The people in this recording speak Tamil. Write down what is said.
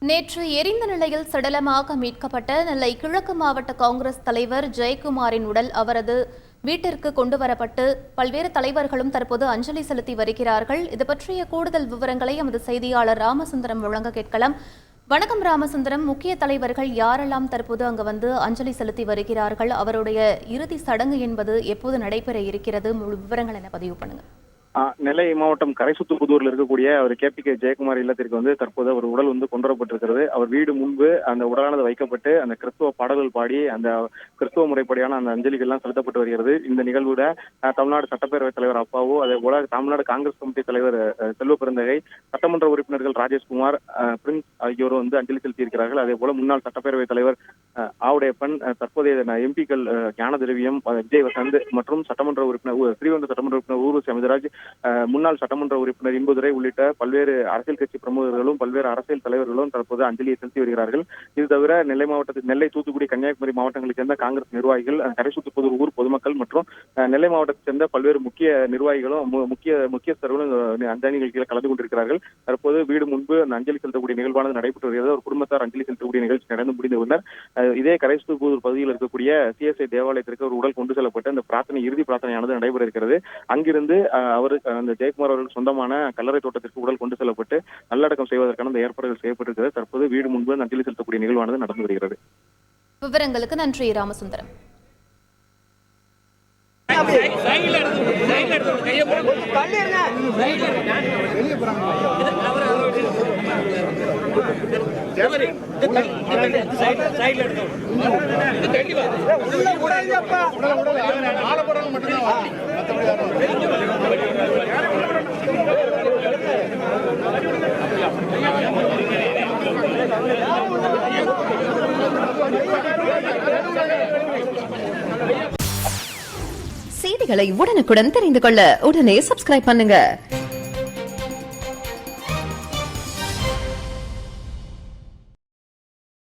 நேற்று எரிந்த நிலையில் சடலமாக மீட்கப்பட்ட நெல்லை கிழக்கு மாவட்ட காங்கிரஸ் தலைவர் ஜெயக்குமாரின் உடல் அவரது வீட்டிற்கு கொண்டுவரப்பட்டு பல்வேறு தலைவர்களும் தற்போது அஞ்சலி செலுத்தி வருகிறார்கள். இது பற்றிய கூடுதல் விவரங்களை எமது செய்தியாளர் ராமசுந்தரம் வழங்க கேட்கலாம். வணக்கம் ராமசுந்தரம், முக்கிய தலைவர்கள் யாரெல்லாம் தற்போது அங்கு வந்து அஞ்சலி செலுத்தி வருகிறார்கள்? அவருடைய இறுதி சடங்கு என்பது எப்போது நடைபெற இருக்கிறது? முழு விவரங்கள் என பதிவு பண்ணுங்க. நெல்லை மாவட்டம் கரைசுத்துப்புதூர்ல இருக்கக்கூடிய அவர் KPK ஜெயக்குமார் இல்லத்திற்கு தற்போது அவர் உடல் கொண்டுவரப்பட்டிருக்கிறது. அவர் வீடு முன்பு அந்த உடலானது வைக்கப்பட்டு அந்த கிறிஸ்துவ பாடல்கள் பாடி அந்த கிறிஸ்துவ முறைப்படியான அந்த அஞ்சலிகள் எல்லாம் செலுத்தப்பட்டு வருகிறது. இந்த நிகழ்வுல தமிழ்நாடு சட்டப்பேரவைத் தலைவர் அப்பாவு, அதே போல தமிழ்நாடு காங்கிரஸ் கமிட்டி தலைவர் செல்வ பெருந்தகை, சட்டமன்ற உறுப்பினர்கள் ராஜேஷ்குமார், பிரின்ஸ் ஆகியோரும் அஞ்சலி செலுத்தியிருக்கிறார்கள். அதே போல முன்னாள் சட்டப்பேரவைத் தலைவர் ஆவுடையப்பன், தற்போதைய MP-க்கள் ஞான திரவியம், விஜய் வசந்த் மற்றும் சட்டமன்ற உறுப்பினர் ஸ்ரீவந்த சட்டமன்ற உறுப்பினர் ஊர்வசி அமிர்தராஜ், முன்னாள் சட்டமன்ற உறுப்பினர் இன்பதுரை உள்ளிட்ட பல்வேறு அரசியல் கட்சி பிரமுகர்களும் பல்வேறு அரசியல் தலைவர்களும் தற்போது அஞ்சலியை செலுத்தி வருகிறார்கள். இது தவிர நெல்லை, தூத்துக்குடி, கன்னியாகுமரி மாவட்டங்களைச் சேர்ந்த காங்கிரஸ் நிர்வாகிகள், கரைசுத்துப்புதூர் ஊர் பொதுமக்கள் மற்றும் நெல்லை மாவட்டத்தைச் சேர்ந்த பல்வேறு முக்கிய நிர்வாகிகளும் முக்கியஸ்தர்களும் அஞ்சலி நிகழ்ச்சியில் கலந்து கொண்டிருக்கிறார்கள். தற்போது வீடு முன்பு அந்த அஞ்சலி செலுத்தக்கூடிய நிகழ்வானது நடைபெற்று வருகிறது. ஒரு குடும்பத்தார் அஞ்சலி செலுத்தக்கூடிய நிகழ்ச்சி நடந்து முடிந்தவுடன் இதே கரைசுத்துப்புதூர் பகுதியில் இருக்கக்கூடிய CSI தேவாலயத்திற்கு ஒரு உடல் கொண்டு செல்லப்பட்டு அந்த இறுதி பிரார்த்தனையானது நடைபெற இருக்கிறது. அங்கிருந்து அவர் அந்த ஜெயக்குமார் அவர்கள் சொந்தமான கல்லறை தோட்டத்திற்கு உடல் கொண்டு செல்லப்பட்டு நல்லடக்கம் செய்வதற்கான அந்த ஏற்பாடுகள் செய்யப்பட்டிருக்கிறது. தற்போது வீடு முன்பு அஞ்சலி செலுத்தக்கூடிய நிகழ்வானது நடந்து வருகிறது. விவரங்களுக்கு நன்றி ராமசுந்தரம். செய்திகளை உடனுக்குடன் தெரிந்து கொள்ள உடனே சப்ஸ்கிரைப் பண்ணுங்க.